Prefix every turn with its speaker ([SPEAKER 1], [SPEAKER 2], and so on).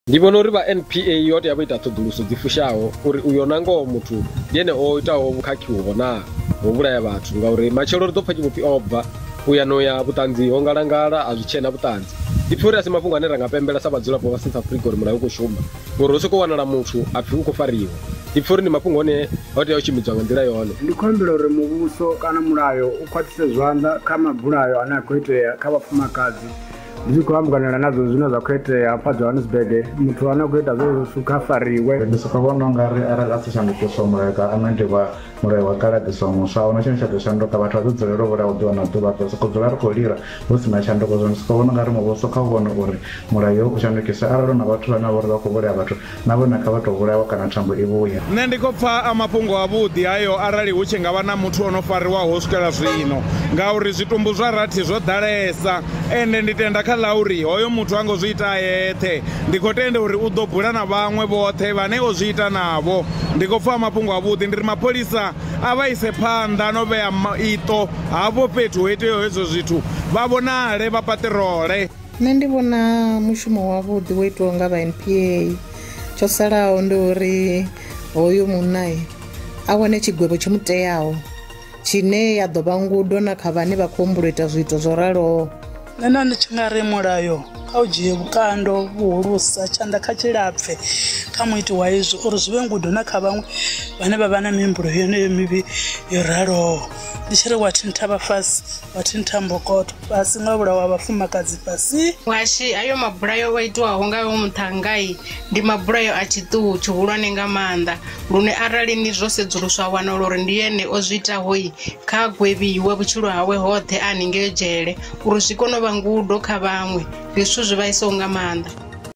[SPEAKER 1] Ndi vhona uri vha NPA yote yavho ita ṱhoḓuluso dzi fushaho uri uyo na ngoho muthu yene o itaho vhukhakhiwo na ho vhulaya vhathu ngauri matshelo ri ḓo pfa tshivhupfi obva uya no ya vhuṱanzi ho ngalangala a zwi tshena vhuṱanzi. Ndi pfha uri a si mafhungo ane ra nga pembela sa vhadzulapo vha South Africa uri mulayo u khou shuma ngori hu sokou wanala muthu a pfhi u khou fariwa. Ndi pfha uri ndi mafhungo ane ho tea u tshimbidzwa nga nḓila yone.
[SPEAKER 2] Ndi khou humbela uri muvhuso kana mulayo u khwaṱhise zwanḓa kha mabulayo ane a khou itea kha vhafumakadzi. Ndi khou ambukanela nadzo zwine zwa khou itea hafha Johannesburg, muthu ane a khou ita zwezwo kha fariwe.
[SPEAKER 3] Ndi sokou vhona u nga ri arali a si shandukiswa mulayo kana ndi mulayo wa kale ḓiswa muswa ahuna tshine tsha ḓo shanduka, vhathu vha ḓo dzulela u vhulaya u ḓuvha na ḓuvha, ri sokou dzula ri khou lira hu si na tshanduko. Zwino ndi sokou vhona u nga ri muvhuso kha u vhone uri mulayo u shandukise arali na vhathu vhane vha khou vhulaya vhathu na vhone kha vha tou vhulayaho kana thambo i vhuya.
[SPEAKER 4] Nṋe ndi khou pfha a mafhungo avhuḓi hayo arali hu tshi nga vha na muthu o no fariwaho u swikela zwino ngauri zwitumbu zwa rathi zwo ḓalesa, ende ndi tenda kha ḽa uri hoyo muthu a ngo zwi ita yeṱhe. Ndi khou tenda uri u ḓo bula na vhaṅwe vhoṱhe vhane o zwi ita navho. Ndi khou pfha mafhungo avhuḓi, ndi ri mapholisa a vha ise phanḓa no vhea ito havho fhethu ho iteaho hezwo zwithu vha vhonale vha paṱirole.
[SPEAKER 5] Nṋe ndi vhona mushumo wavhuḓi wo itiwa nga vha NPA. Tsho salaho ndi uri hoyo munna a wane tshigwevho tsho muteaho tshine ya ḓo vha ngudo na kha vhane vha khou humbula ita zwiito zwo raloho.
[SPEAKER 6] Nṋe ndi tshi nga ri mulayo kha u dzhie vhukando vhuhulusa tshanḓa kha tshilapfhe kha muiti wa izwo uri zwi vhe ngudo na kha vhaṅwe vhane vha vha na mihumbulo yeneyo mivhi yo raloho. Ndi tshi ri wa thintha vhafasi wa thintha mbokoto fhasi nga vhulawa vhafumakadzi fhasi.
[SPEAKER 7] Washi ayo mabulayo o itiwaho nga vho muṱhangai ndi mabulayo a tshiṱuhu tshihulwane nga maanḓa lune arali ni zwo sedzuluswa wanala uri ndi ene o zwi itaho kha gwevhiwe vhutshilo hawe hoṱhe a haningei dzhele uri zwi kone u vha ngudo kha vhaṅwe. Ndi zwithu zwi vhaisaho nga maanḓa.